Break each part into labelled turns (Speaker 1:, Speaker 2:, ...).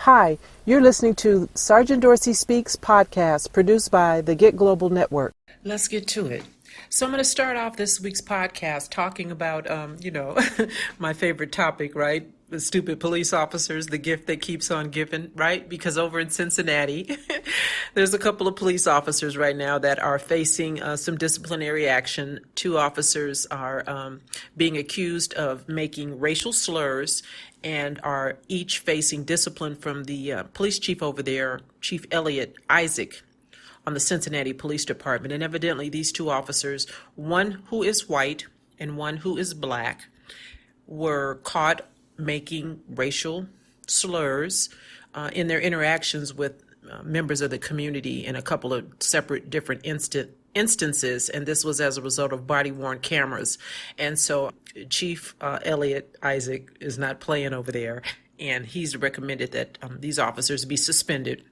Speaker 1: Hi, you're listening to Sergeant Dorsey Speaks podcast produced by the Get Global Network.
Speaker 2: Let's get to it. So I'm going to start off this week's podcast talking about, my favorite topic, right? The stupid police officers, the gift that keeps on giving, right? Because over in Cincinnati, there's a couple of police officers right now that are facing some disciplinary action. Two officers are being accused of making racial slurs and are each facing discipline from the police chief over there, Chief Elliot Isaac, on the Cincinnati Police Department. And evidently these two officers, one who is white and one who is black, were caught making racial slurs in their interactions with members of the community in a couple of separate different instances, and this was as a result of body-worn cameras. And so Chief Elliot Isaac is not playing over there, and he's recommended that these officers be suspended.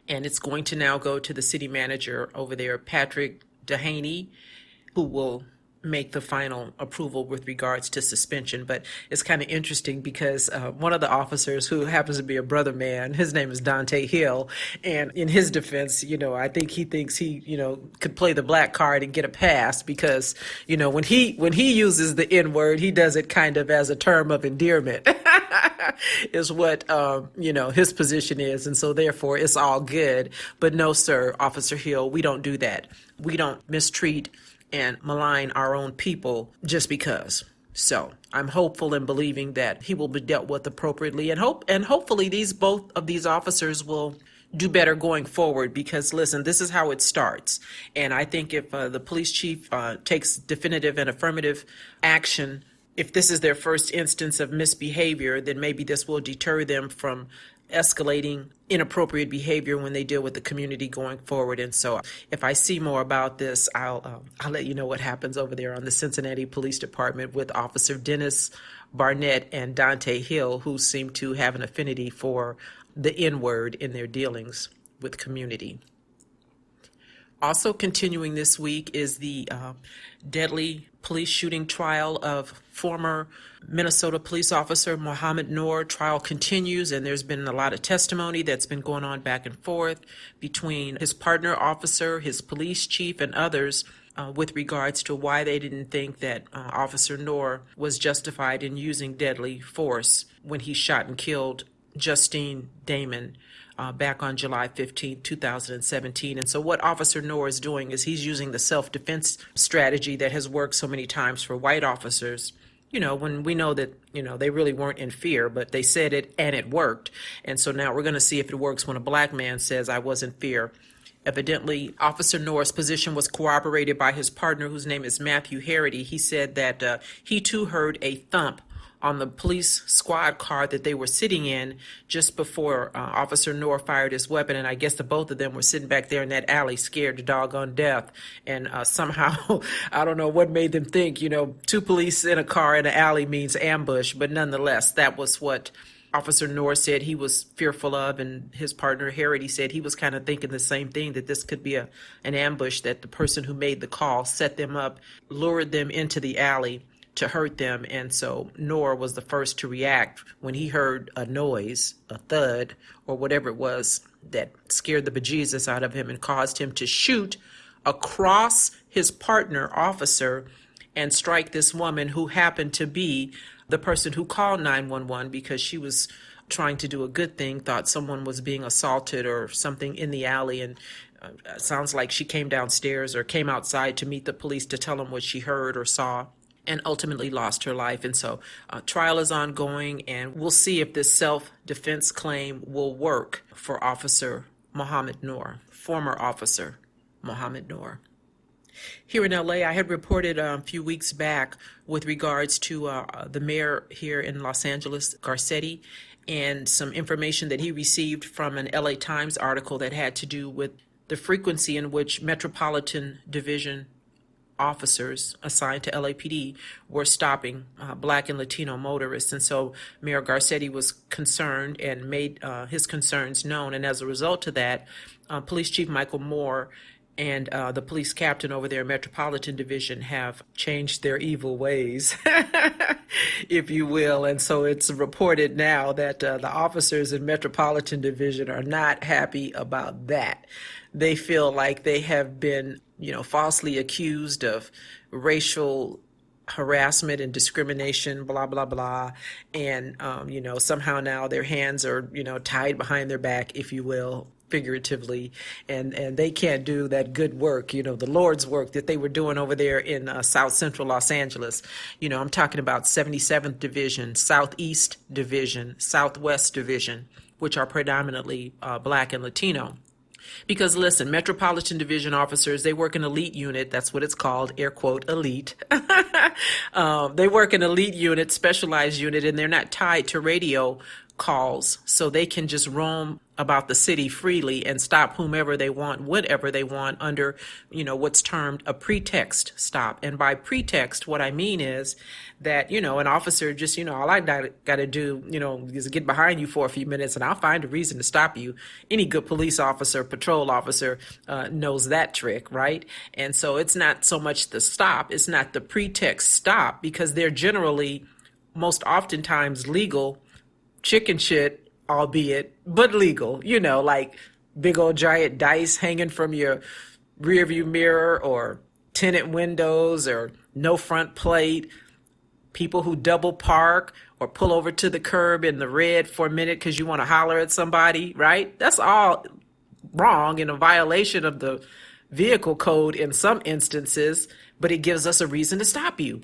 Speaker 2: And it's going to now go to the city manager over there, Patrick Dehaney, who will make the final approval with regards to suspension. But it's kind of interesting because one of the officers, who happens to be a brother man, his name is Dante Hill, and in his defense, I think he thinks he, could play the black card and get a pass because, when he uses the N-word, he does it kind of as a term of endearment. Is what his position is, and so therefore it's all good. But no, sir, Officer Hill, we don't do that. We don't mistreat and malign our own people just because. So I'm hopeful and believing that he will be dealt with appropriately, and hopefully both of these officers will do better going forward, because listen, this is how it starts. And I think if the police chief takes definitive and affirmative action, if this is their first instance of misbehavior, then maybe this will deter them from escalating inappropriate behavior when they deal with the community going forward. And so if I see more about this, I'll let you know what happens over there on the Cincinnati Police Department with Officer Dennis Barnett and Dante Hill, who seem to have an affinity for the N-word in their dealings with community. Also continuing this week is the deadly police shooting trial of former Minnesota police officer Mohammed Noor. Trial continues, and there's been a lot of testimony that's been going on back and forth between his partner officer, his police chief, and others with regards to why they didn't think that Officer Noor was justified in using deadly force when he shot and killed Justine Damon back on July 15, 2017. And so what Officer Noor is doing is he's using the self-defense strategy that has worked so many times for white officers, when we know that, they really weren't in fear, but they said it and it worked. And so now we're going to see if it works when a black man says, I was in fear. Evidently, Officer Noor's position was corroborated by his partner, whose name is Matthew Harity. He said that he too heard a thump on the police squad car that they were sitting in just before Officer Noor fired his weapon. And I guess the both of them were sitting back there in that alley scared to doggone death. And somehow, I don't know what made them think, two police in a car in an alley means ambush. But nonetheless, that was what Officer Noor said he was fearful of, and his partner Harity said he was kind of thinking the same thing, that this could be an ambush, that the person who made the call set them up, lured them into the alley to hurt them. And so Noor was the first to react when he heard a noise, a thud, or whatever it was that scared the bejesus out of him and caused him to shoot across his partner officer and strike this woman, who happened to be the person who called 911 because she was trying to do a good thing, thought someone was being assaulted or something in the alley. And sounds like she came downstairs or came outside to meet the police to tell them what she heard or saw, and ultimately lost her life. And so trial is ongoing, and we'll see if this self-defense claim will work for Officer Mohammed Noor, former Officer Mohammed Noor. Here in LA, I had reported a few weeks back with regards to the mayor here in Los Angeles, Garcetti, and some information that he received from an LA Times article that had to do with the frequency in which Metropolitan Division officers assigned to LAPD were stopping Black and Latino motorists. And so Mayor Garcetti was concerned and made his concerns known. And as a result of that, Police Chief Michael Moore and the police captain over there in Metropolitan Division have changed their evil ways, if you will. And so it's reported now that the officers in Metropolitan Division are not happy about that. They feel like they have been, falsely accused of racial harassment and discrimination, blah, blah, blah. And, somehow now their hands are, tied behind their back, if you will, figuratively, and they can't do that good work, the Lord's work that they were doing over there in South Central Los Angeles. I'm talking about 77th Division, Southeast Division, Southwest Division, which are predominantly Black and Latino. Because listen, Metropolitan Division officers, they work an elite unit. That's what it's called, air quote, elite. They work an elite unit, specialized unit, and they're not tied to radio calls, so they can just roam about the city freely and stop whomever they want, whatever they want, under, what's termed a pretext stop. And by pretext, what I mean is that, an officer just, all I got to do, is get behind you for a few minutes and I'll find a reason to stop you. Any good police officer, patrol officer knows that trick, right? And so it's not so much the stop, it's not the pretext stop, because they're generally, most oftentimes, legal chicken shit, albeit, but legal, like big old giant dice hanging from your rearview mirror, or tinted windows, or no front plate, people who double park or pull over to the curb in the red for a minute because you want to holler at somebody, right? That's all wrong and a violation of the vehicle code in some instances, but it gives us a reason to stop you.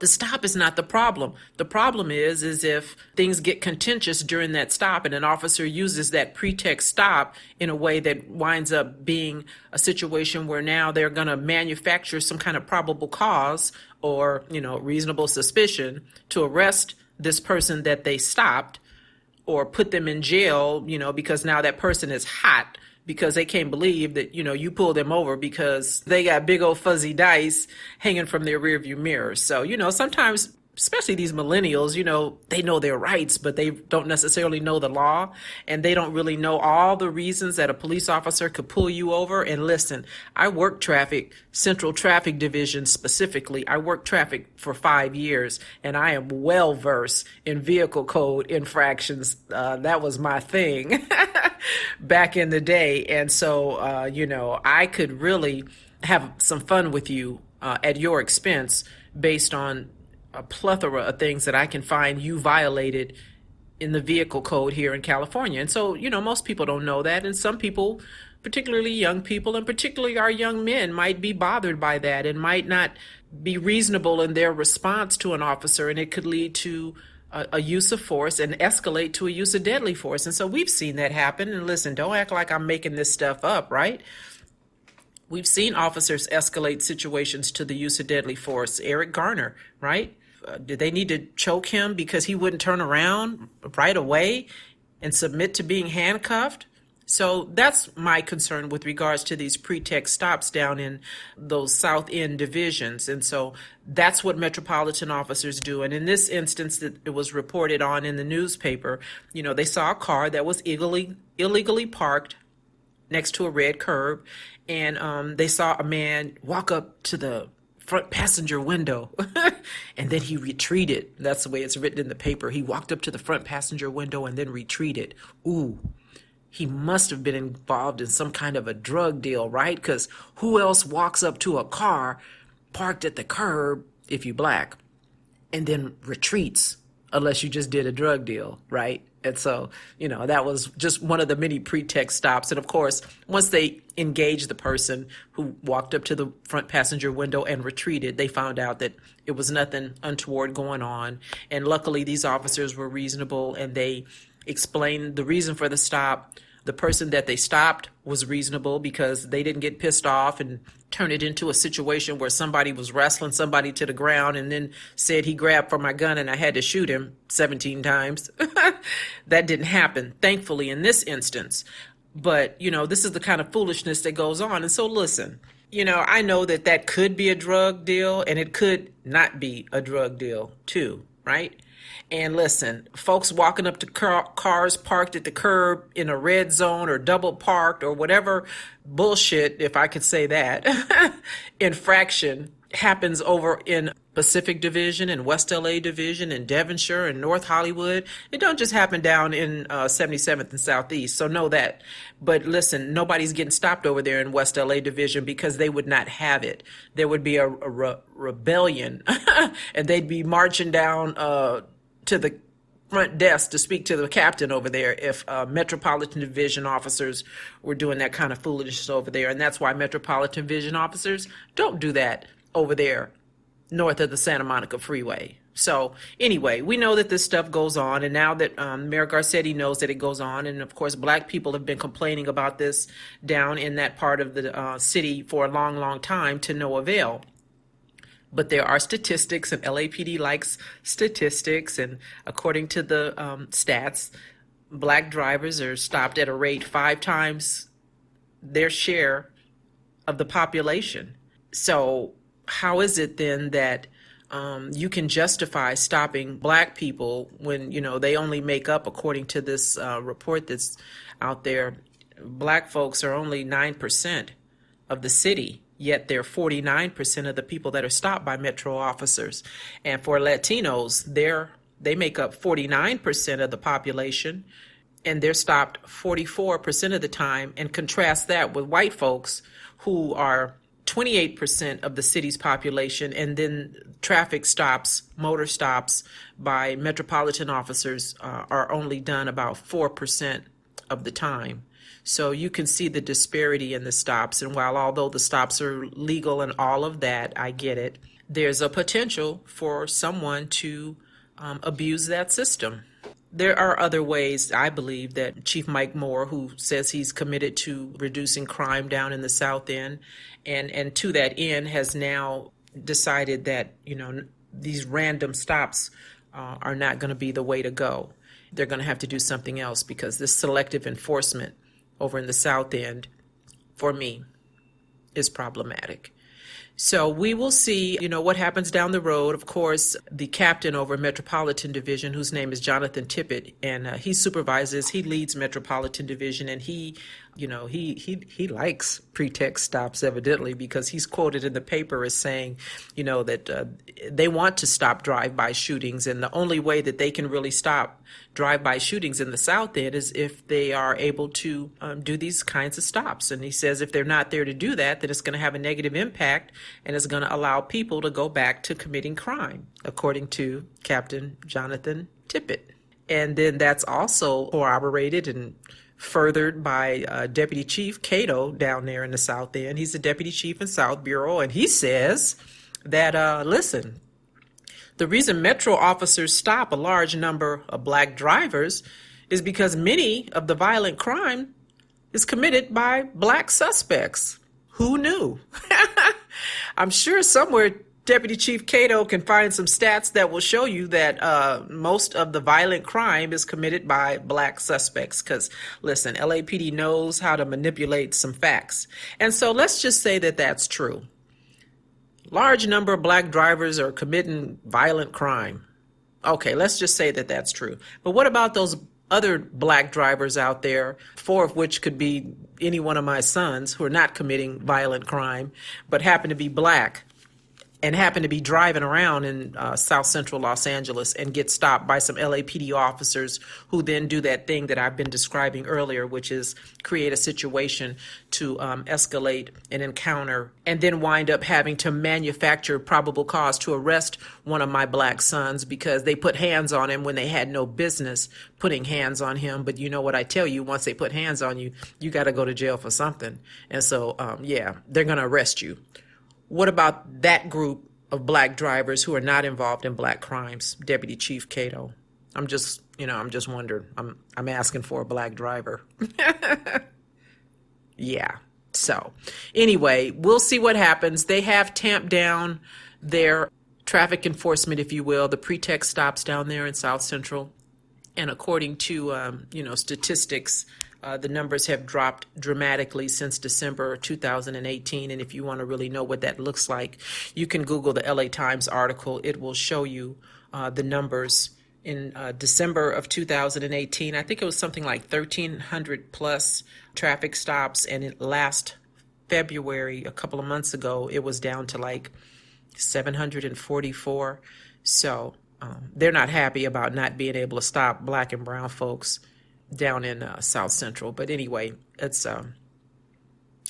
Speaker 2: The stop is not the problem. The problem is if things get contentious during that stop and an officer uses that pretext stop in a way that winds up being a situation where now they're going to manufacture some kind of probable cause or, reasonable suspicion to arrest this person that they stopped or put them in jail, because now that person is hot because they can't believe that, you pulled them over because they got big old fuzzy dice hanging from their rearview mirror. So, sometimes, especially these millennials, they know their rights, but they don't necessarily know the law, and they don't really know all the reasons that a police officer could pull you over. And listen, I worked traffic, Central Traffic Division specifically. I worked traffic for 5 years, and I am well versed in vehicle code infractions. That was my thing back in the day. And so, I could really have some fun with you at your expense based on a plethora of things that I can find you violated in the vehicle code here in California. And so, most people don't know that. And some people, particularly young people, and particularly our young men, might be bothered by that and might not be reasonable in their response to an officer. And it could lead to a use of force and escalate to a use of deadly force. And so we've seen that happen. And listen, don't act like I'm making this stuff up, right? We've seen officers escalate situations to the use of deadly force. Eric Garner, right? Did they need to choke him because he wouldn't turn around right away and submit to being handcuffed? So that's my concern with regards to these pretext stops down in those South End divisions. And so that's what metropolitan officers do. And in this instance that it was reported on in the newspaper, they saw a car that was illegally parked next to a red curb. And they saw a man walk up to the front passenger window and then he retreated. That's the way it's written in the paper. He walked up to the front passenger window and then retreated. Ooh, he must have been involved in some kind of a drug deal, right? Because who else walks up to a car parked at the curb, if you Black, and then retreats unless you just did a drug deal, right? And so, that was just one of the many pretext stops. And of course, once they engaged the person who walked up to the front passenger window and retreated, they found out that it was nothing untoward going on. And luckily, these officers were reasonable and they explained the reason for the stop. The person that they stopped was reasonable because they didn't get pissed off and turn it into a situation where somebody was wrestling somebody to the ground and then said he grabbed for my gun and I had to shoot him 17 times. That didn't happen, thankfully, in this instance. But, this is the kind of foolishness that goes on. And so listen, I know that could be a drug deal and it could not be a drug deal too, right? And listen, folks walking up to cars parked at the curb in a red zone or double parked or whatever bullshit, if I could say that, infraction happens over in Pacific Division and West LA Division and Devonshire and North Hollywood. It don't just happen down in 77th and Southeast, so know that. But listen, nobody's getting stopped over there in West LA Division because they would not have it. There would be a rebellion, and they'd be marching down to the front desk to speak to the captain over there if Metropolitan Division officers were doing that kind of foolishness over there. And that's why Metropolitan Division officers don't do that over there north of the Santa Monica Freeway. So anyway, we know that this stuff goes on, and now that Mayor Garcetti knows that it goes on, and of course black people have been complaining about this down in that part of the city for a long, long time to no avail. But there are statistics, and LAPD likes statistics, and according to the stats, black drivers are stopped at a rate 5 times their share of the population. So how is it then that you can justify stopping black people when, you know, they only make up, according to this report that's out there, black folks are only 9% of the city, yet they're 49% of the people that are stopped by Metro officers. And for Latinos, they make up 49% of the population, and they're stopped 44% of the time. And contrast that with white folks who are 28% of the city's population, and then traffic stops, motor stops by metropolitan officers are only done about 4% of the time. So you can see the disparity in the stops. And while although the stops are legal and all of that, I get it, there's a potential for someone to abuse that system. There are other ways, I believe, that Chief Mike Moore, who says he's committed to reducing crime down in the South End, and to that end has now decided that, you know, these random stops are not going to be the way to go. They're going to have to do something else, because this selective enforcement over in the South End, for me, is problematic. So we will see, you know, what happens down the road. Of course, the captain over Metropolitan Division, whose name is Jonathan Tippett, and he leads Metropolitan Division, and he likes pretext stops, evidently, because he's quoted in the paper as saying, you know, that they want to stop drive-by shootings, and the only way that they can really stop drive-by shootings in the South End is if they are able to do these kinds of stops. And he says if they're not there to do that, then it's going to have a negative impact, and it's going to allow people to go back to committing crime, according to Captain Jonathan Tippett. And then that's also corroborated and furthered by Deputy Chief Cato down there in the South End. He's the Deputy Chief in South Bureau, and he says that, listen, the reason Metro officers stop a large number of black drivers is because many of the violent crime is committed by black suspects. Who knew? I'm sure somewhere Deputy Chief Cato can find some stats that will show you that most of the violent crime is committed by black suspects. Because, listen, LAPD knows how to manipulate some facts. And so let's just say that that's true. Large number of black drivers are committing violent crime. Okay, let's just say that that's true. But what about those other black drivers out there, 4 of which could be any one of my sons, who are not committing violent crime, but happen to be black and happen to be driving around in South Central Los Angeles and get stopped by some LAPD officers who then do that thing that I've been describing earlier, which is create a situation to escalate an encounter and then wind up having to manufacture probable cause to arrest one of my black sons because they put hands on him when they had no business putting hands on him. But you know what I tell you, once they put hands on you, you got to go to jail for something. And so, they're going to arrest you. What about that group of black drivers who are not involved in black crimes, Deputy Chief Cato? I'm just wondering. I'm asking for a black driver. Yeah. So anyway, we'll see what happens. They have tamped down their traffic enforcement, if you will, the pretext stops down there in South Central. And according to, statistics, the numbers have dropped dramatically since December 2018. And if you want to really know what that looks like, you can Google the LA Times article. It will show you the numbers in December of 2018. I think it was something like 1,300 plus traffic stops. And last February, a couple of months ago, it was down to like 744. So they're not happy about not being able to stop black and brown folks down in South Central. But anyway, it's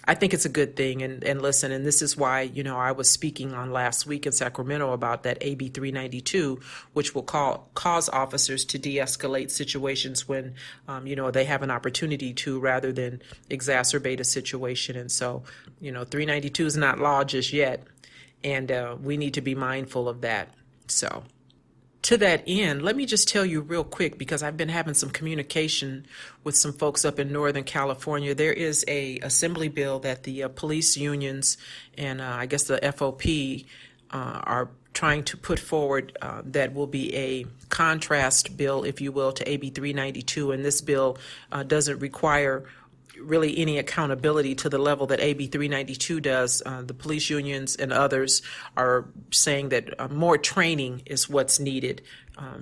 Speaker 2: I think it's a good thing. And listen, and this is why, I was speaking on last week in Sacramento about that AB 392, which will cause officers to de-escalate situations when, they have an opportunity to, rather than exacerbate a situation. And so, 392 is not law just yet. And we need to be mindful of that. So to that end, let me just tell you real quick, because I've been having some communication with some folks up in Northern California. There is a assembly bill that the police unions and I guess the FOP are trying to put forward that will be a contrast bill, if you will, to AB 392. And this bill doesn't require really any accountability to the level that AB 392 does. The police unions and others are saying that more training is what's needed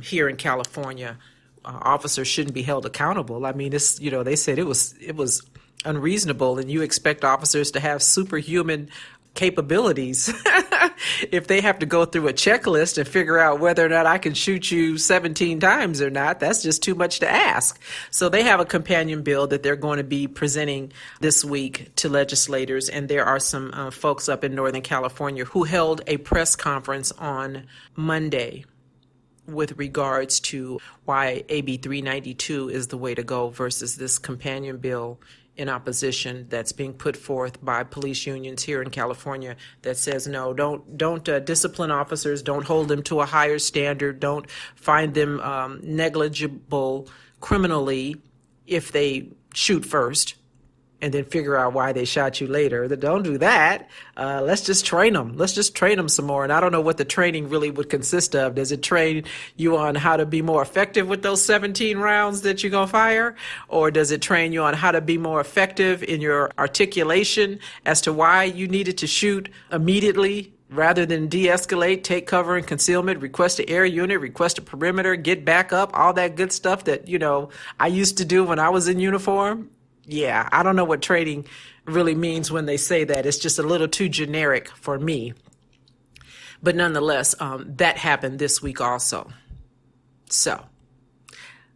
Speaker 2: here in California. Officers shouldn't be held accountable. I mean, it's, they said it was unreasonable, and you expect officers to have superhuman capabilities if they have to go through a checklist and figure out whether or not I can shoot you 17 times or not. That's just too much to ask. So they have a companion bill that they're going to be presenting this week to legislators. And there are some folks up in Northern California who held a press conference on Monday with regards to why AB 392 is the way to go versus this companion bill in opposition that's being put forth by police unions here in California that says, no, don't discipline officers, don't hold them to a higher standard, don't find them negligible criminally if they shoot first and then figure out why they shot you later. Don't do that. Let's just train them. Let's just train them some more. And I don't know what the training really would consist of. Does it train you on how to be more effective with those 17 rounds that you're going to fire? Or does it train you on how to be more effective in your articulation as to why you needed to shoot immediately rather than de-escalate, take cover and concealment, request an air unit, request a perimeter, get back up, all that good stuff that, I used to do when I was in uniform? Yeah, I don't know what training really means when they say that. It's just a little too generic for me. But nonetheless, that happened this week also. So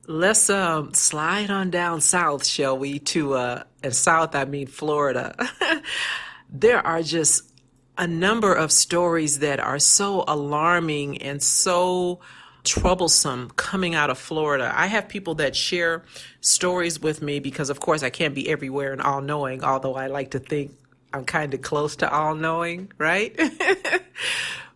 Speaker 2: let's slide on down south, shall we, to, and south, I mean Florida. There are just a number of stories that are so alarming and so troublesome coming out of Florida. I have people that share stories with me because, of course, I can't be everywhere and all-knowing, although I like to think I'm kind of close to all-knowing, right?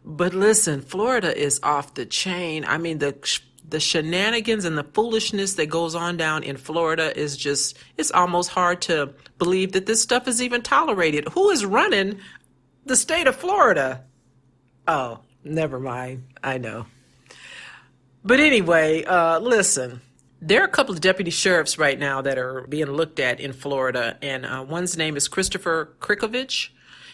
Speaker 2: But listen, Florida is off the chain. I mean, the shenanigans and the foolishness that goes on down in Florida is just, it's almost hard to believe that this stuff is even tolerated. Who is running the state of Florida? Oh, never mind. I know. But anyway, listen, there are a couple of deputy sheriffs right now that are being looked at in Florida, and one's name is Christopher Krikovich.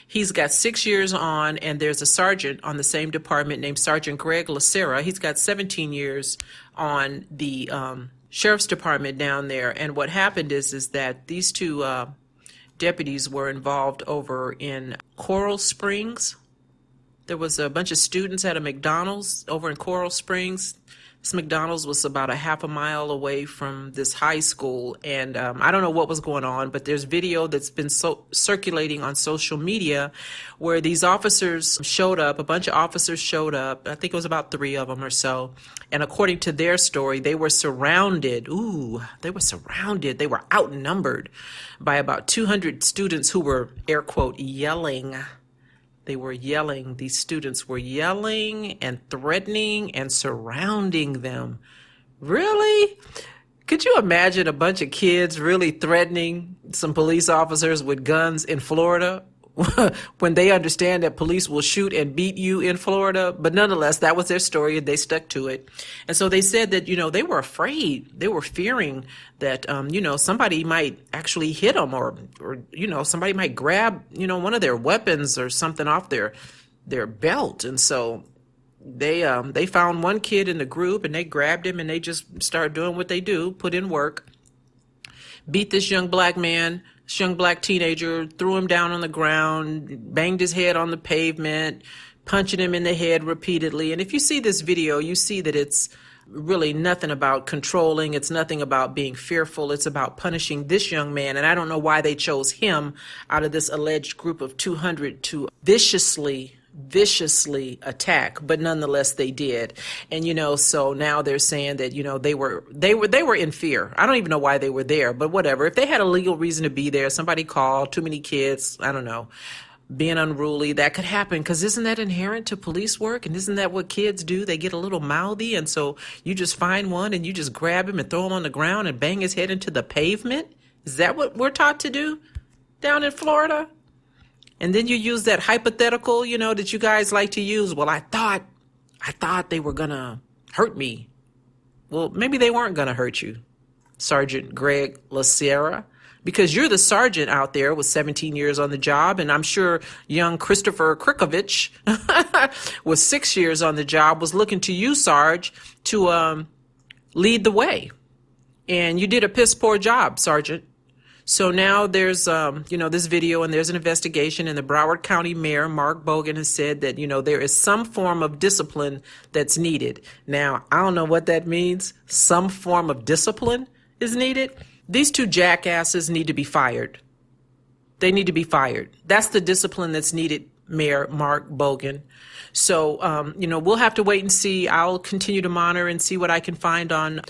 Speaker 2: He's got 6 years on, and there's a sergeant on the same department named Sergeant Greg Lacera. He's got 17 years on the sheriff's department down there. And what happened is that these two deputies were involved over in Coral Springs. There was a bunch of students at a McDonald's over in Coral Springs. This McDonald's was about a half a mile away from this high school, and I don't know what was going on, but there's video that's been circulating on social media where these officers showed up, a bunch of officers showed up, I think it was about 3 of them or so, and according to their story, they were surrounded, they were outnumbered by about 200 students who were, air quote, yelling. They were yelling. These students were yelling and threatening and surrounding them. Really? Could you imagine a bunch of kids really threatening some police officers with guns in Florida when they understand that police will shoot and beat you in Florida? But nonetheless, that was their story and they stuck to it. And so they said that, they were afraid. They were fearing that, somebody might actually hit them or somebody might grab, one of their weapons or something off their belt. And so They found one kid in the group and they grabbed him and they just started doing what they do, put in work, beat this young black man, this young black teenager, threw him down on the ground, banged his head on the pavement, punching him in the head repeatedly. And if you see this video, you see that it's really nothing about controlling. It's nothing about being fearful. It's about punishing this young man. And I don't know why they chose him out of this alleged group of 200 to viciously attack, but nonetheless they did. And so now they're saying that they were in fear. I don't even know why they were there, but whatever. If they had a legal reason to be there, somebody called, too many kids, I don't know, being unruly, that could happen, because isn't that inherent to police work? And isn't that what kids do? They get a little mouthy, and so you just find one and you just grab him and throw him on the ground and bang his head into the pavement? Is that what we're taught to do down in Florida? And then you use that hypothetical, that you guys like to use. Well, I thought they were gonna hurt me. Well, maybe they weren't gonna hurt you, Sergeant Greg LaSierra, because you're the sergeant out there with 17 years on the job, and I'm sure young Christopher Krikovich with 6 years on the job was looking to you, Sarge, to lead the way. And you did a piss poor job, Sergeant. So now there's, this video, and there's an investigation, and the Broward County Mayor, Mark Bogan, has said that, there is some form of discipline that's needed. Now, I don't know what that means. Some form of discipline is needed. These two jackasses need to be fired. They need to be fired. That's the discipline that's needed, Mayor Mark Bogan. So, we'll have to wait and see. I'll continue to monitor and see what I can find on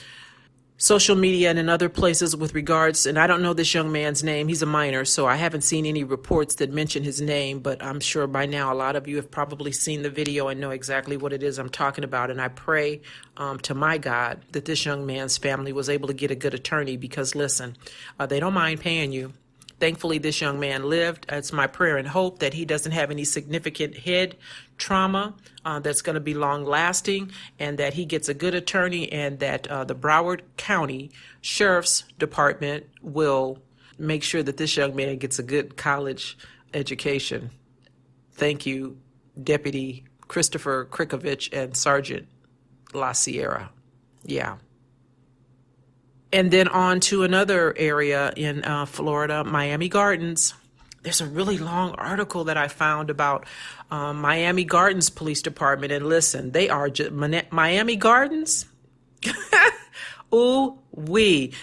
Speaker 2: social media and in other places with regards, and I don't know this young man's name. He's a minor, so I haven't seen any reports that mention his name, but I'm sure by now a lot of you have probably seen the video and know exactly what it is I'm talking about. And I pray to my God that this young man's family was able to get a good attorney, because listen, they don't mind paying you. Thankfully, this young man lived. It's my prayer and hope that he doesn't have any significant head trauma that's going to be long lasting, and that he gets a good attorney, and that the Broward County Sheriff's Department will make sure that this young man gets a good college education. Thank you, Deputy Christopher Krikovich and Sergeant La Sierra. Yeah. And then on to another area in Florida, Miami Gardens. There's a really long article that I found about Miami Gardens Police Department. And listen, they are just Miami Gardens. Ooh wee.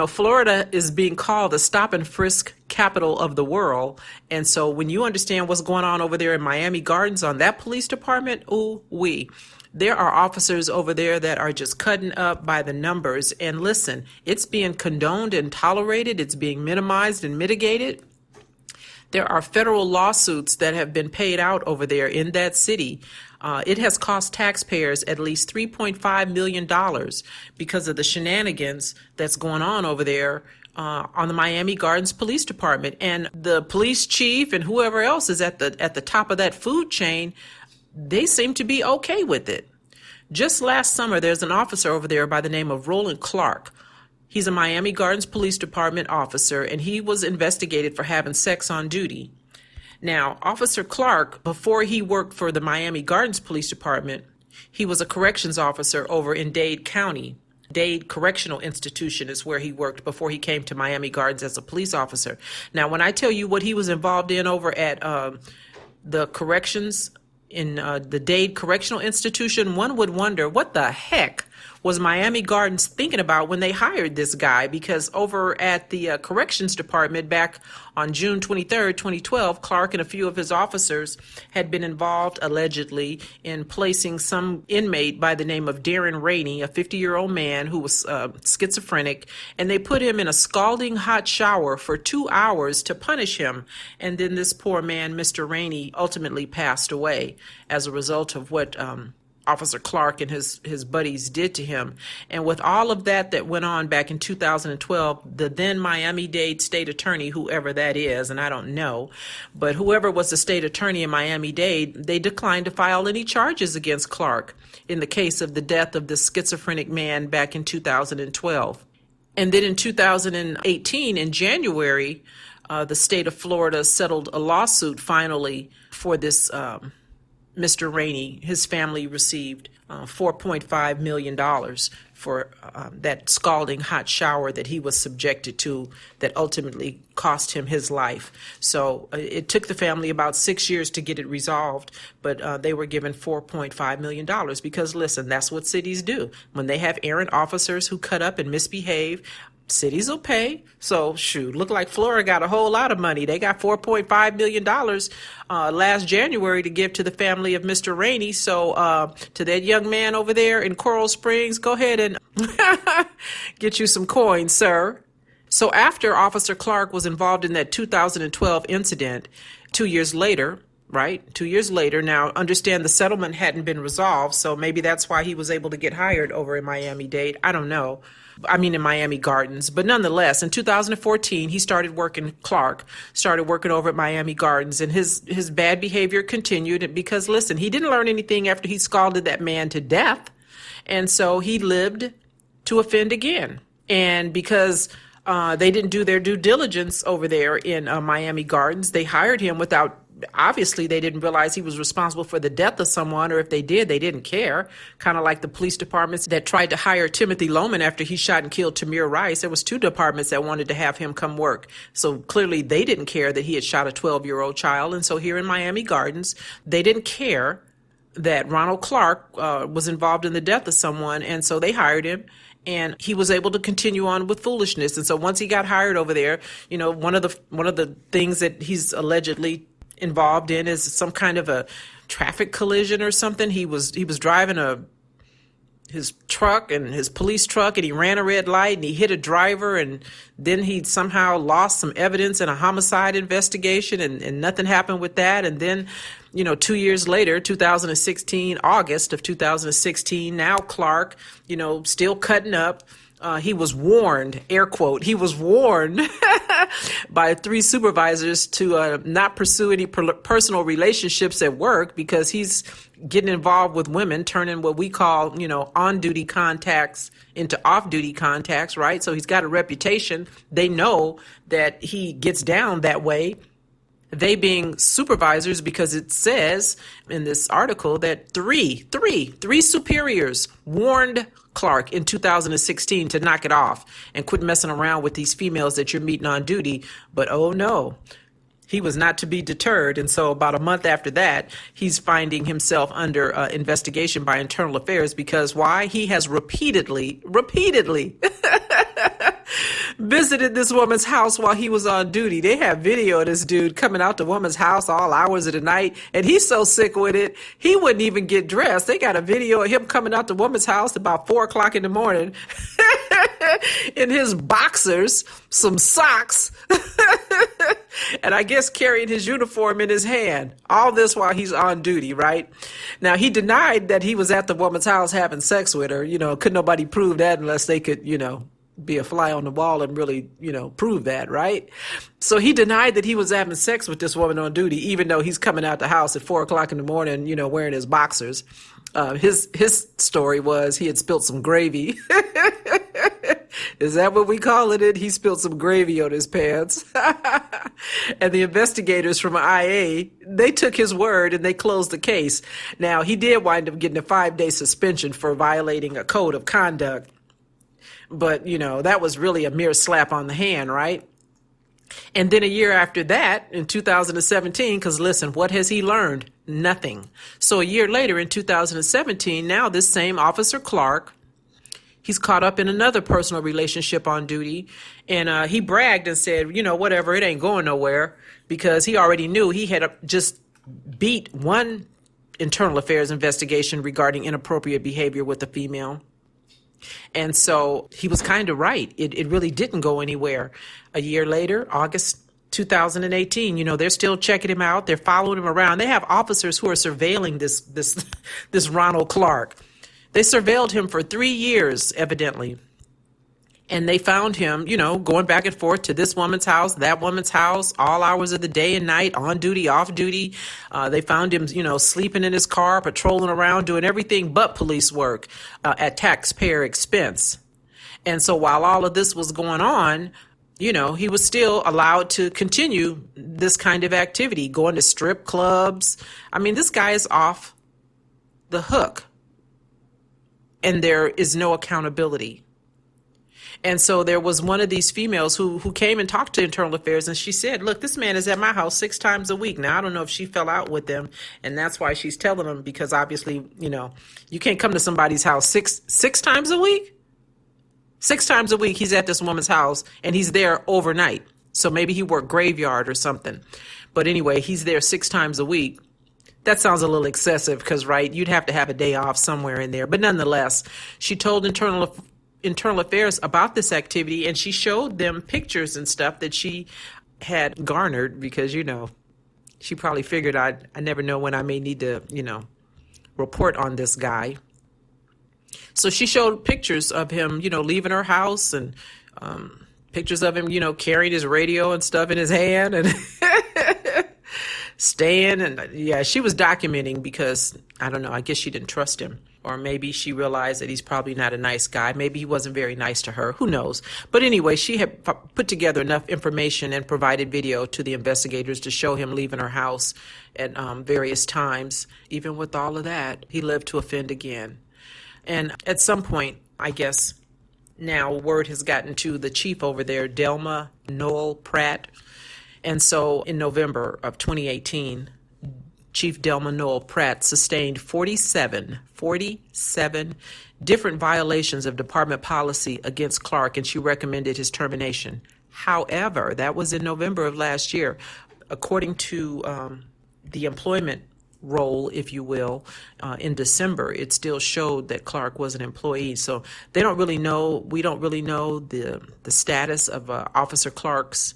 Speaker 2: Florida is being called the stop and frisk capital of the world. And so when you understand what's going on over there in Miami Gardens on that police department, ooh wee. There are officers over there that are just cutting up by the numbers. And listen, it's being condoned and tolerated. It's being minimized and mitigated. There are federal lawsuits that have been paid out over there in that city. It has cost taxpayers at least $3.5 million because of the shenanigans that's going on over there on the Miami Gardens Police Department. And the police chief and whoever else is at the top of that food chain, they seem to be okay with it. Just last summer, there's an officer over there by the name of Roland Clark. He's a Miami Gardens Police Department officer, and he was investigated for having sex on duty. Now, Officer Clark, before he worked for the Miami Gardens Police Department, he was a corrections officer over in Dade County. Dade Correctional Institution is where he worked before he came to Miami Gardens as a police officer. Now, when I tell you what he was involved in over at the corrections in the Dade Correctional Institution, one would wonder what the heck was Miami Gardens thinking about when they hired this guy? Because over at the Corrections Department back on June 23rd, 2012, Clark and a few of his officers had been involved, allegedly, in placing some inmate by the name of Darren Rainey, a 50-year-old man who was schizophrenic, and they put him in a scalding hot shower for 2 hours to punish him. And then this poor man, Mr. Rainey, ultimately passed away as a result of what Officer Clark and his buddies did to him. And with all of that went on back in 2012, the then Miami-Dade state attorney, whoever that is, and I don't know, but whoever was the state attorney in Miami-Dade, they declined to file any charges against Clark in the case of the death of this schizophrenic man back in 2012. And then in 2018, in January, the state of Florida settled a lawsuit finally for this Mr. Rainey, his family received $4.5 million for that scalding hot shower that he was subjected to that ultimately cost him his life. So it took the family about 6 years to get it resolved, but they were given $4.5 million because, listen, that's what cities do. When they have errant officers who cut up and misbehave, cities will pay. So shoot, look like Florida got a whole lot of money. They got $4.5 million last January to give to the family of Mr. Rainey. So to that young man over there in Coral Springs, go ahead and get you some coins, sir. So after Officer Clark was involved in that 2012 incident, 2 years later, right? 2 years later, now understand the settlement hadn't been resolved, so maybe that's why he was able to get hired over in Miami-Dade. I don't know. I mean, in Miami Gardens. But nonetheless, in 2014, he started working, Clark started working over at Miami Gardens, and his bad behavior continued because, listen, he didn't learn anything after he scalded that man to death. And so he lived to offend again. And because they didn't do their due diligence over there in Miami Gardens, they hired him without, obviously they didn't realize he was responsible for the death of someone, or if they did, they didn't care. Kind of like the police departments that tried to hire Timothy Loman after he shot and killed Tamir Rice. There was two departments that wanted to have him come work. So clearly they didn't care that he had shot a 12-year-old child. And so here in Miami Gardens, they didn't care that Ronald Clark was involved in the death of someone. And so they hired him. And he was able to continue on with foolishness. And so once he got hired over there, you know, one of the things that he's allegedly involved in is some kind of a traffic collision or something. He was driving his truck and his police truck, and he ran a red light and he hit a driver, and then he somehow lost some evidence in a homicide investigation, and nothing happened with that. And then, you know, 2 years later, 2016, August of 2016, now Clark, you know, still cutting up. He was warned, air quote, he was warned by 3 supervisors to not pursue any personal relationships at work because he's getting involved with women, turning what we call, you know, on-duty contacts into off-duty contacts, right? So he's got a reputation. They know that he gets down that way. They being supervisors, because it says in this article that three superiors warned Clark in 2016 to knock it off and quit messing around with these females that you're meeting on duty. But oh no, he was not to be deterred. And so about a month after that, he's finding himself under investigation by Internal Affairs because why? He has repeatedly visited this woman's house while he was on duty. They have video of this dude coming out the woman's house all hours of the night, and he's so sick with it, he wouldn't even get dressed. They got a video of him coming out the woman's house about 4 o'clock in the morning in his boxers, some socks, and I guess carrying his uniform in his hand. All this while he's on duty, right? Now, he denied that he was at the woman's house having sex with her. You know, could nobody prove that unless they could, you know, be a fly on the wall and really, you know, prove that, right? So he denied that he was having sex with this woman on duty, even though he's coming out the house at 4 o'clock in the morning, you know, wearing his boxers. His story was he had spilled some gravy. Is that what we call it? He spilled some gravy on his pants. And the investigators from IA, they took his word and they closed the case. Now, he did wind up getting a 5-day suspension for violating a code of conduct. But, you know, that was really a mere slap on the hand, right? And then a year after that, in 2017, because listen, what has he learned? Nothing. So a year later, in 2017, now this same Officer Clark, he's caught up in another personal relationship on duty. And he bragged and said, you know, whatever, it ain't going nowhere, because he already knew he had just beat one internal affairs investigation regarding inappropriate behavior with a female. And so he was kind of right. It really didn't go anywhere. A year later, August 2018, you know, they're still checking him out. They're following him around. They have officers who are surveilling this Ronald Clark. They surveilled him for 3 years, evidently. And they found him, you know, going back and forth to this woman's house, that woman's house, all hours of the day and night, on duty, off duty. They found him, you know, sleeping in his car, patrolling around, doing everything but police work at taxpayer expense. And so while all of this was going on, he was still allowed to continue this kind of activity, going to strip clubs. I mean, this guy is off the hook, and there is no accountability. And so there was one of these females who came and talked to Internal Affairs, and she said, look, this man is at my house 6 times a week. Now, I don't know if she fell out with them, and that's why she's telling them, because obviously, you can't come to somebody's house six times a week. 6 times a week he's at this woman's house, and he's there overnight. So maybe he worked graveyard or something. But anyway, he's there 6 times a week. That sounds a little excessive because, right, you'd have to have a day off somewhere in there. But nonetheless, she told Internal Affairs about this activity, and she showed them pictures and stuff that she had garnered because, she probably figured I never know when I may need to, report on this guy. So she showed pictures of him, leaving her house, and pictures of him, carrying his radio and stuff in his hand and staying. And yeah, she was documenting because, I don't know, I guess she didn't trust him. Or maybe she realized that he's probably not a nice guy. Maybe he wasn't very nice to her. Who knows? But anyway, she had put together enough information and provided video to the investigators to show him leaving her house at various times. Even with all of that, he lived to offend again. And at some point, I guess, now word has gotten to the chief over there, Delma Noel Pratt. And so in November of 2018, Chief Delma Noel Pratt sustained 47 different violations of department policy against Clark, and she recommended his termination. However, that was in November of last year. According to the employment roll, if you will, in December, it still showed that Clark was an employee. So we don't really know the status of Officer Clark's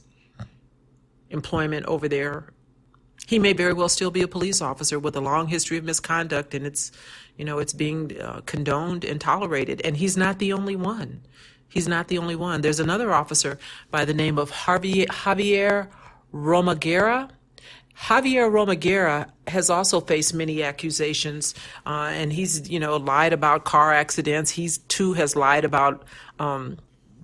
Speaker 2: employment over there. He may very well still be a police officer with a long history of misconduct, and it's being condoned and tolerated. And he's not the only one. There's another officer by the name of Javier Romagera. Javier Romagera has also faced many accusations, and he's, lied about car accidents. He too has lied about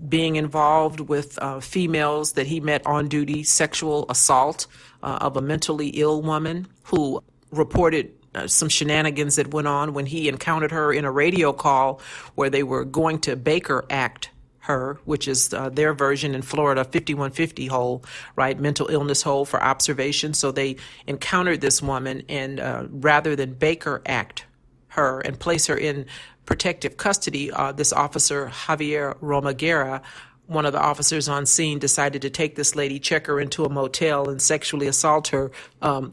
Speaker 2: being involved with females that he met on duty, sexual assault of a mentally ill woman who reported some shenanigans that went on when he encountered her in a radio call where they were going to Baker Act her, which is their version in Florida, 5150 hole, right? Mental illness hole for observation. So they encountered this woman, and rather than Baker Act her and place her in protective custody, this officer, Javier Romagera, one of the officers on scene, decided to take this lady, check her into a motel, and sexually assault her.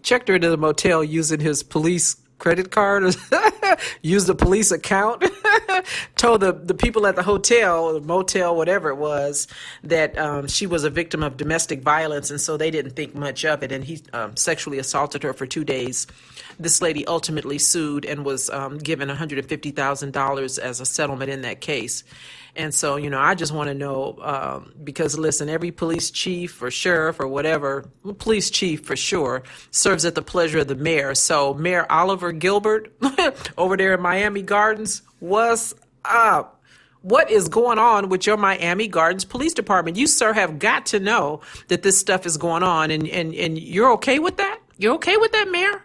Speaker 2: Checked her into the motel using his police credit card, or used the police account. Told the people at the hotel, the motel, whatever it was, that she was a victim of domestic violence, and so they didn't think much of it, and he sexually assaulted her for 2 days. This lady ultimately sued and was given $150,000 as a settlement in that case. And so, I just want to know, because listen, every police chief or sheriff or whatever, police chief for sure, serves at the pleasure of the mayor. So Mayor Oliver Gilbert over there in Miami Gardens, what's up? What is going on with your Miami Gardens Police Department? You, sir, have got to know that this stuff is going on, and you're okay with that? You're okay with that, Mayor?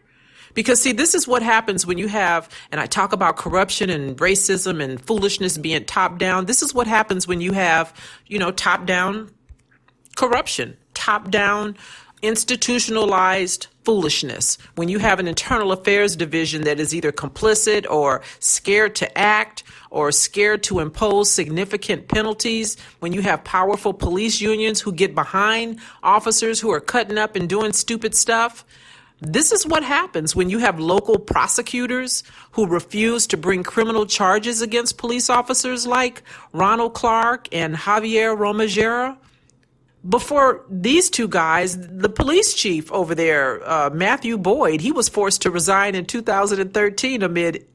Speaker 2: Because, see, this is what happens when you have, and I talk about corruption and racism and foolishness being top down. This is what happens when you have, top down corruption, top down institutionalized foolishness. When you have an internal affairs division that is either complicit or scared to act or scared to impose significant penalties, when you have powerful police unions who get behind officers who are cutting up and doing stupid stuff. This is what happens when you have local prosecutors who refuse to bring criminal charges against police officers like Ronald Clark and Javier Romagera. Before these two guys, the police chief over there, Matthew Boyd, he was forced to resign in 2013 amid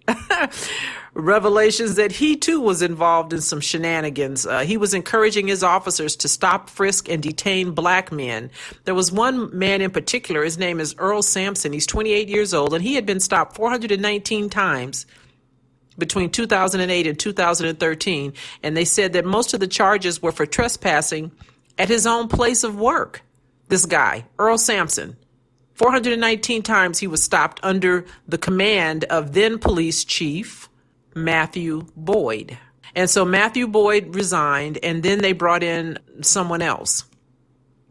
Speaker 2: revelations that he too was involved in some shenanigans. He was encouraging his officers to stop, frisk, and detain black men. There was one man in particular, his name is Earl Sampson. He's 28 years old, and he had been stopped 419 times between 2008 and 2013. And they said that most of the charges were for trespassing at his own place of work. This guy, Earl Sampson, 419 times he was stopped under the command of then police chief Matthew Boyd. And so Matthew Boyd resigned, and then they brought in someone else.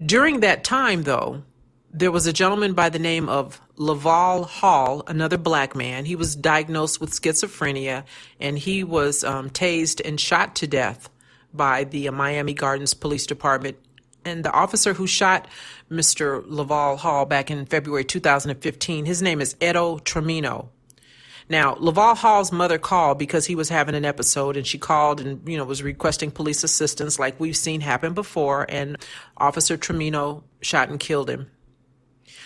Speaker 2: During that time, though, there was a gentleman by the name of Laval Hall, another black man. He was diagnosed with schizophrenia, and he was tased and shot to death by the Miami Gardens Police Department. And the officer who shot Mr. Laval Hall back in February 2015, his name is Edo Tremino. Now, Laval Hall's mother called because he was having an episode, and she called and, was requesting police assistance like we've seen happen before, and Officer Tremino shot and killed him.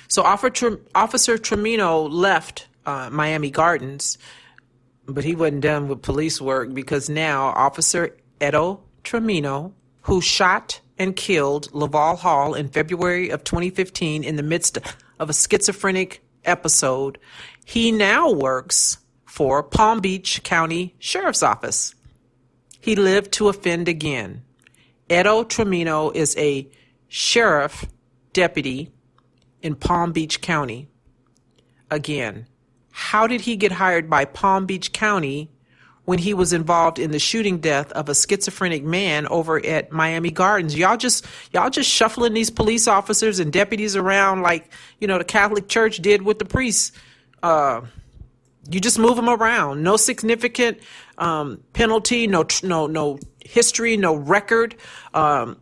Speaker 2: So Officer Tremino left Miami Gardens, but he wasn't done with police work, because now Officer Edo Tremino, who shot and killed Laval Hall in February of 2015 in the midst of a schizophrenic episode, he now works for Palm Beach County Sheriff's Office. He lived to offend again. Edo Tremino is a sheriff deputy in Palm Beach County. Again, how did he get hired by Palm Beach County when he was involved in the shooting death of a schizophrenic man over at Miami Gardens? Y'all just shuffling these police officers and deputies around like, the Catholic Church did with the priests. You just move them around. No significant penalty, no history, no record.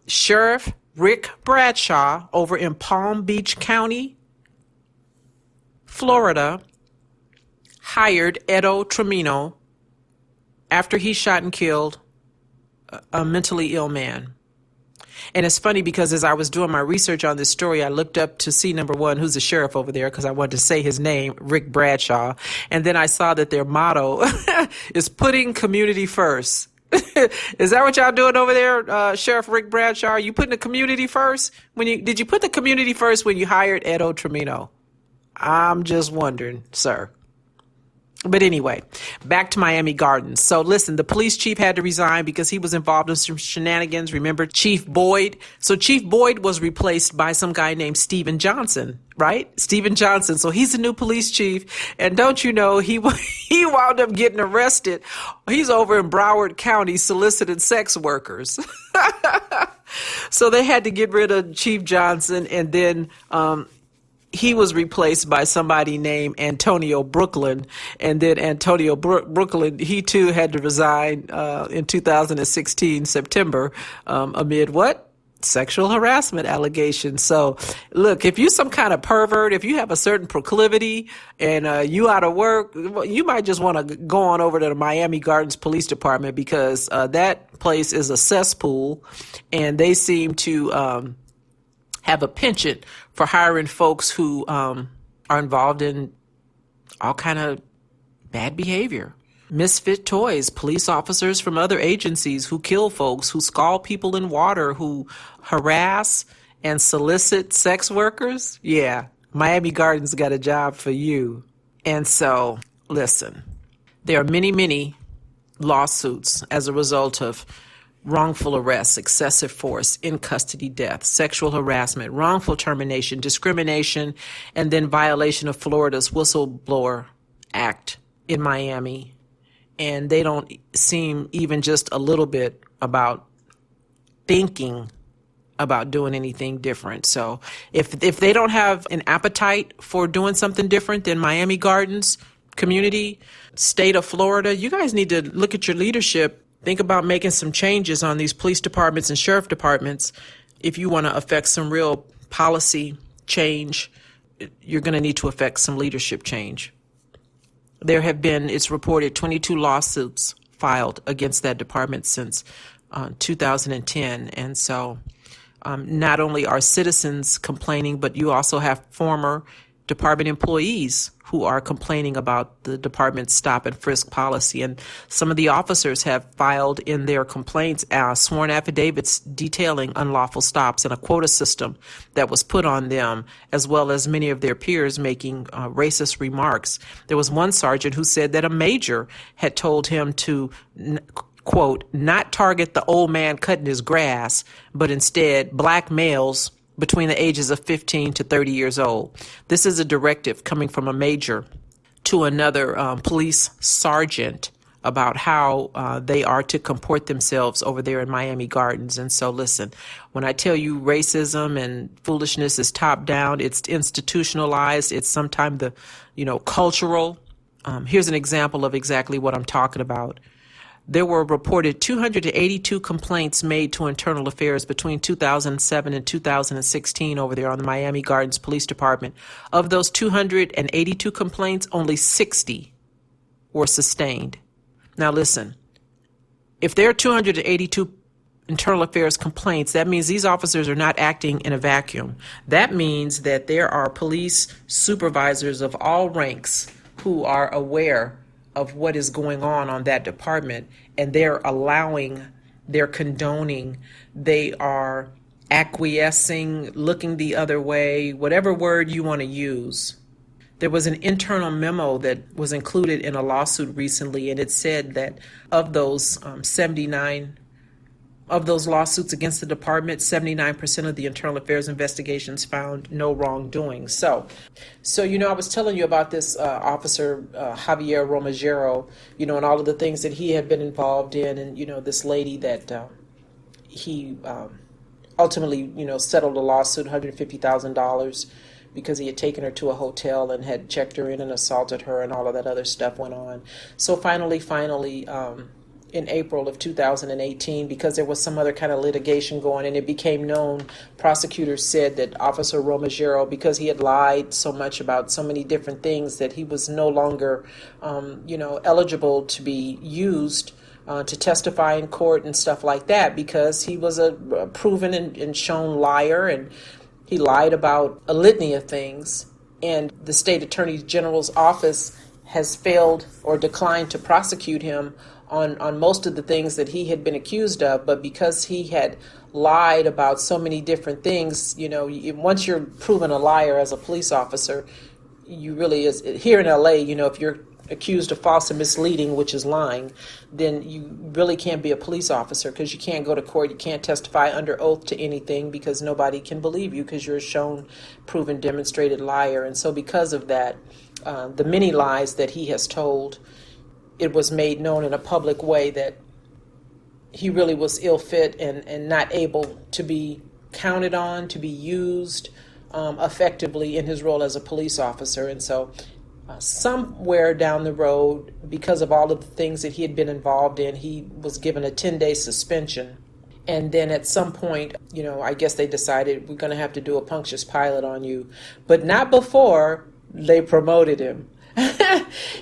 Speaker 2: Sheriff Rick Bradshaw over in Palm Beach County, Florida, hired Edo Tremino after he shot and killed a mentally ill man. And it's funny because as I was doing my research on this story, I looked up to see, number one, who's the sheriff over there, because I wanted to say his name, Rick Bradshaw. And then I saw that their motto is putting community first. Is that what y'all doing over there, Sheriff Rick Bradshaw? Are you putting the community first? Did you put the community first when you hired Edo Tremino? I'm just wondering, sir. But anyway, back to Miami Gardens. So listen, the police chief had to resign because he was involved in some shenanigans. Remember Chief Boyd? So Chief Boyd was replaced by some guy named Stephen Johnson, right? Stephen Johnson. So he's the new police chief. And don't you know, he wound up getting arrested. He's over in Broward County soliciting sex workers. So they had to get rid of Chief Johnson, and then he was replaced by somebody named Antonio Brooklyn. And then Antonio Brooklyn, he too had to resign in 2016, September, amid what? Sexual harassment allegations. So look, if you're some kind of pervert, if you have a certain proclivity and you out of work, you might just want to go on over to the Miami Gardens Police Department, because that place is a cesspool, and they seem to have a penchant for hiring folks who are involved in all kind of bad behavior. Misfit toys, police officers from other agencies who kill folks, who scald people in water, who harass and solicit sex workers. Yeah, Miami Gardens got a job for you. And so, listen, there are many, many lawsuits as a result of wrongful arrest, excessive force, in custody death, sexual harassment, wrongful termination, discrimination, and then violation of Florida's Whistleblower Act in Miami. And they don't seem even just a little bit about thinking about doing anything different. So if they don't have an appetite for doing something different than Miami Gardens community, state of Florida, you guys need to look at your leadership. Think about making some changes on these police departments and sheriff departments. If you want to affect some real policy change, you're going to need to affect some leadership change. There have been, it's reported, 22 lawsuits filed against that department since 2010. And so not only are citizens complaining, but you also have former department employees who are complaining about the department's stop and frisk policy. And some of the officers have filed in their complaints sworn affidavits detailing unlawful stops and a quota system that was put on them, as well as many of their peers making racist remarks. There was one sergeant who said that a major had told him to quote, not target the old man cutting his grass, but instead black males between the ages of 15 to 30 years old. This is a directive coming from a major to another police sergeant about how they are to comport themselves over there in Miami Gardens. And so listen, when I tell you racism and foolishness is top down, it's institutionalized, it's sometimes the, cultural. Here's an example of exactly what I'm talking about. There were reported 282 complaints made to Internal Affairs between 2007 and 2016 over there on the Miami Gardens Police Department. Of those 282 complaints, only 60 were sustained. Now listen, if there are 282 Internal Affairs complaints, that means these officers are not acting in a vacuum. That means that there are police supervisors of all ranks who are aware of what is going on that department, and they're allowing, they're condoning, they are acquiescing, looking the other way, whatever word you want to use. There was an internal memo that was included in a lawsuit recently, and it said that of those 79 of those lawsuits against the department, 79% of the internal affairs investigations found no wrongdoing. So I was telling you about this officer, Javier Romagero, and all of the things that he had been involved in, and, this lady that he ultimately, settled a lawsuit, $150,000, because he had taken her to a hotel and had checked her in and assaulted her, and all of that other stuff went on. So finally, in April of 2018, because there was some other kind of litigation going, and it became known, prosecutors said that Officer Romagero, because he had lied so much about so many different things, that he was no longer, eligible to be used to testify in court and stuff like that, because he was a proven and shown liar, and he lied about a litany of things. And the state attorney general's office has failed or declined to prosecute him on most of the things that he had been accused of. But because he had lied about so many different things, once you're proven a liar as a police officer, you really is here in LA, if you're accused of false and misleading, which is lying, then you really can't be a police officer, because you can't go to court, you can't testify under oath to anything, because nobody can believe you, because you're a shown, proven, demonstrated liar. And so because of that, the many lies that he has told, it was made known in a public way that he really was ill fit and not able to be counted on, to be used effectively in his role as a police officer. And so somewhere down the road, because of all of the things that he had been involved in, he was given a 10-day suspension. And then at some point, I guess they decided, we're going to have to do a punctious pilot on you, but not before they promoted him.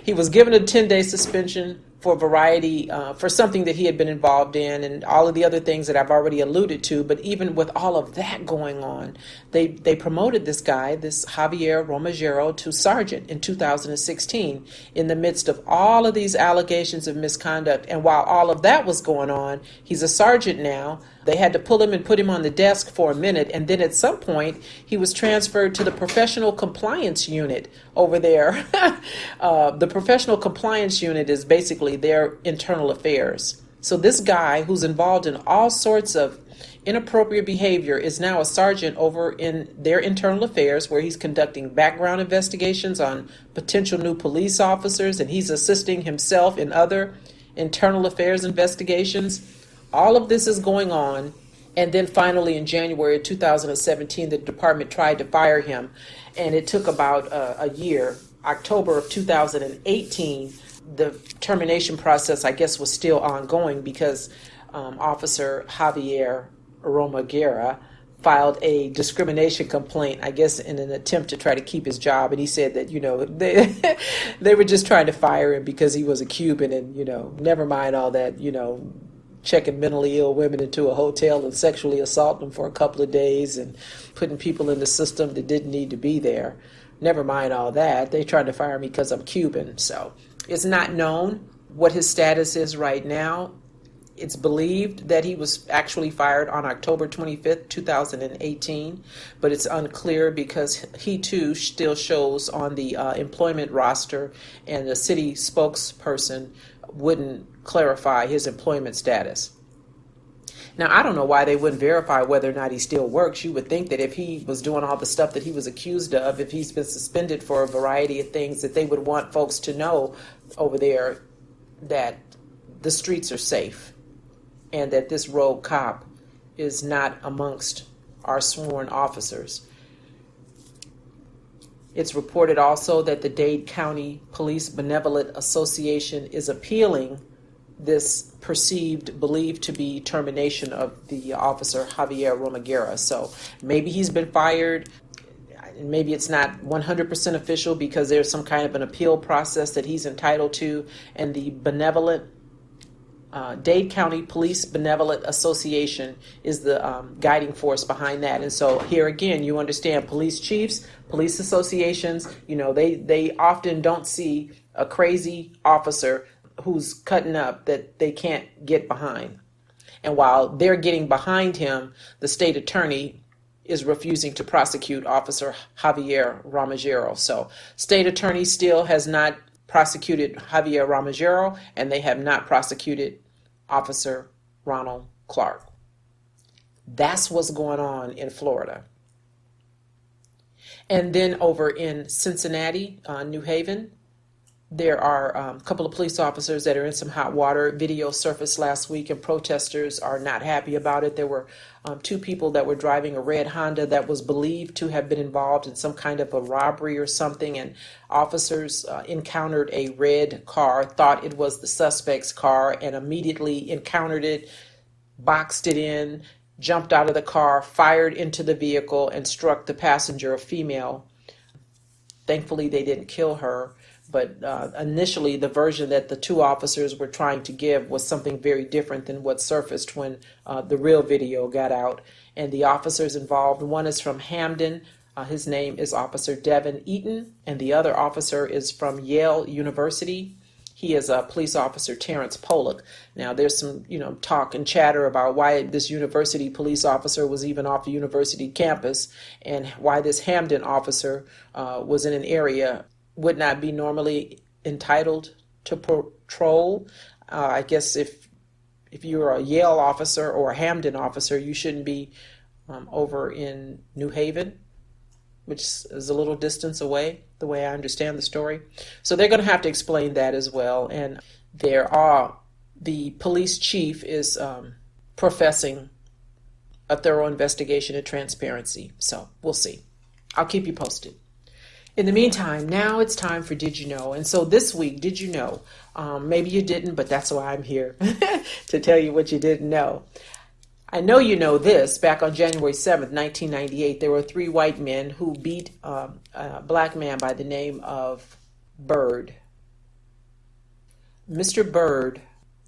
Speaker 2: He was given a 10-day suspension for variety, for something that he had been involved in, and all of the other things that I've already alluded to. But even with all of that going on, they promoted this guy, this Javier Romagero, to sergeant in 2016 in the midst of all of these allegations of misconduct. And while all of that was going on, he's a sergeant now. They had to pull him and put him on the desk for a minute, and then at some point he was transferred to the professional compliance unit over there. The professional compliance unit is basically their internal affairs. So this guy, who's involved in all sorts of inappropriate behavior, is now a sergeant over in their internal affairs, where he's conducting background investigations on potential new police officers, and he's assisting himself in other internal affairs investigations. All of this is going on, and then finally in January of 2017, the department tried to fire him, and it took about a year. October of 2018, the termination process, I guess, was still ongoing, because Officer Javier Romagero filed a discrimination complaint, I guess, in an attempt to try to keep his job. And he said that, they were just trying to fire him because he was a Cuban, and, never mind all that, checking mentally ill women into a hotel and sexually assaulting them for a couple of days and putting people in the system that didn't need to be there. Never mind all that. They tried to fire me because I'm Cuban. So it's not known what his status is right now. It's believed that he was actually fired on October 25th, 2018, but it's unclear, because he too still shows on the employment roster, and the city spokesperson wouldn't clarify his employment status. Now, I don't know why they wouldn't verify whether or not he still works. You would think that if he was doing all the stuff that he was accused of, if he's been suspended for a variety of things, that they would want folks to know over there that the streets are safe and that this rogue cop is not amongst our sworn officers. It's reported also that the Dade County Police Benevolent Association is appealing this believed to be termination of the officer Javier Romagera. So maybe he's been fired. Maybe it's not 100% official because there's some kind of an appeal process that he's entitled to. And the Dade County Police Benevolent Association is the guiding force behind that. And so here again, you understand police chiefs, police associations, they often don't see a crazy officer who's cutting up that they can't get behind. And while they're getting behind him, the state attorney is refusing to prosecute Officer Javier Romagero. So state attorney still has not prosecuted Javier Romagero, and they have not prosecuted Officer Ronald Clark. That's what's going on in Florida. And then over in Cincinnati, New Haven, there are a couple of police officers that are in some hot water. Video surfaced last week, and protesters are not happy about it. There were two people that were driving a red Honda that was believed to have been involved in some kind of a robbery or something, and officers encountered a red car, thought it was the suspect's car, and immediately encountered it, boxed it in, jumped out of the car, fired into the vehicle, and struck the passenger, a female. Thankfully, they didn't kill her. But initially, the version that the two officers were trying to give was something very different than what surfaced when the real video got out. And the officers involved, one is from Hamden. His name is Officer Devin Eaton, and the other officer is from Yale University. He is a police officer, Terrence Pollock. Now, there's some, talk and chatter about why this university police officer was even off the university campus, and why this Hamden officer was in an area would not be normally entitled to patrol. I guess if you're a Yale officer or a Hamden officer, you shouldn't be over in New Haven, which is a little distance away, the way I understand the story. So they're going to have to explain that as well. And the police chief is professing a thorough investigation and transparency. So we'll see. I'll keep you posted. In the meantime, now it's time for Did You Know? And so this week, did you know? Maybe you didn't, but that's why I'm here, to tell you what you didn't know. I know you know this. Back on January 7th, 1998, there were three white men who beat a black man by the name of Bird. Mr. Bird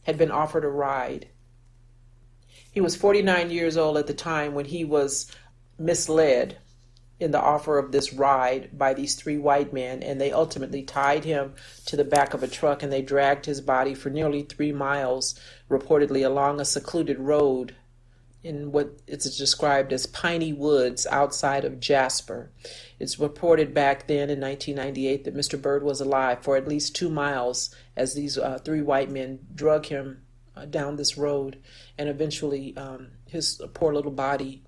Speaker 2: had been offered a ride. He was 49 years old at the time when he was misled in the offer of this ride by these three white men, and they ultimately tied him to the back of a truck, and they dragged his body for nearly 3 miles, reportedly along a secluded road in what it's described as piney woods outside of Jasper. It's reported back then in 1998 that Mr. Bird was alive for at least 2 miles as these three white men drug him down this road, and eventually his poor little body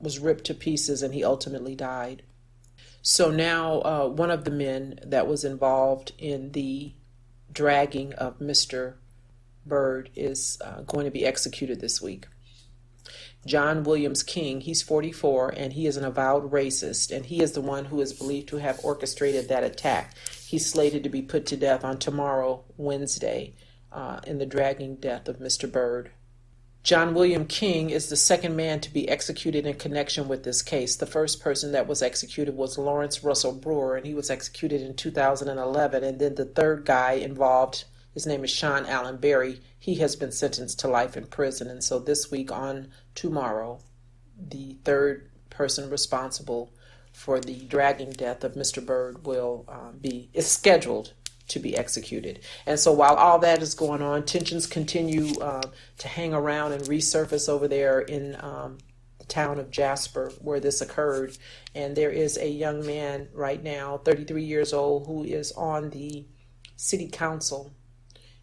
Speaker 2: was ripped to pieces, and he ultimately died. So now one of the men that was involved in the dragging of Mr. Bird is going to be executed this week. John Williams King, he's 44, and he is an avowed racist, and he is the one who is believed to have orchestrated that attack. He's slated to be put to death on tomorrow, Wednesday, in the dragging death of Mr. Bird. John William King is the second man to be executed in connection with this case. The first person that was executed was Lawrence Russell Brewer, and he was executed in 2011. And then the third guy involved, his name is Sean Allen Berry. He has been sentenced to life in prison. And so this week on tomorrow, the third person responsible for the dragging death of Mr. Bird is scheduled to be executed. And so while all that is going on, tensions continue to hang around and resurface over there in the town of Jasper where this occurred. And there is a young man right now, 33 years old, who is on the city council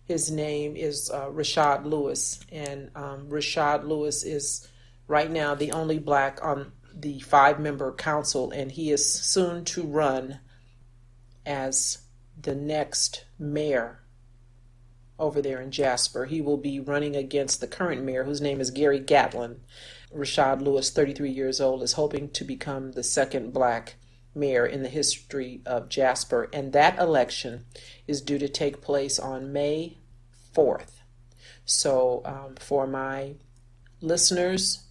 Speaker 2: His name is Rashad Lewis, and Rashad Lewis is right now the only black on the 5-member council, and he is soon to run as the next mayor over there in Jasper. He will be running against the current mayor, whose name is Gary Gatlin. Rashad Lewis, 33 years old, is hoping to become the second black mayor in the history of Jasper, and that election is due to take place on May 4th. So for my listeners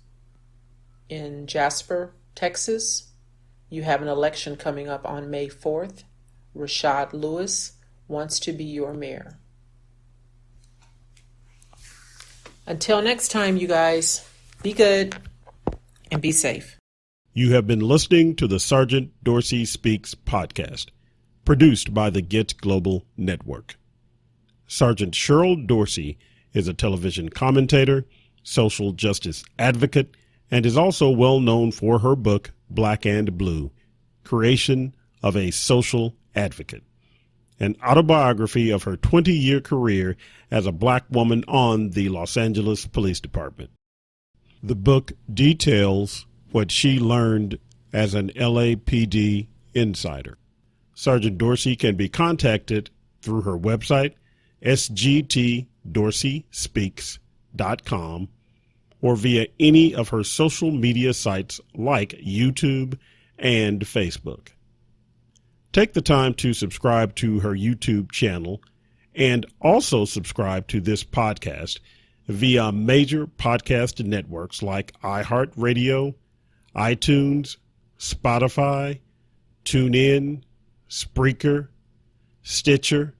Speaker 2: in Jasper, Texas, you have an election coming up on May 4th. Rashad Lewis wants to be your mayor. Until next time, you guys, be good and be safe.
Speaker 3: You have been listening to the Sergeant Dorsey Speaks podcast, produced by the Get Global Network. Sergeant Cheryl Dorsey is a television commentator, social justice advocate, and is also well known for her book, Black and Blue, Creation of a Social Advocate, an autobiography of her 20-year career as a black woman on the Los Angeles Police Department. The book details what she learned as an LAPD insider. Sergeant Dorsey can be contacted through her website, sgtdorseyspeaks.com, or via any of her social media sites like YouTube and Facebook. Take the time to subscribe to her YouTube channel and also subscribe to this podcast via major podcast networks like iHeartRadio, iTunes, Spotify, TuneIn, Spreaker, Stitcher,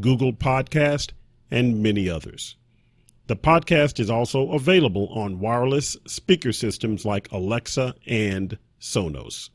Speaker 3: Google Podcast, and many others. The podcast is also available on wireless speaker systems like Alexa and Sonos.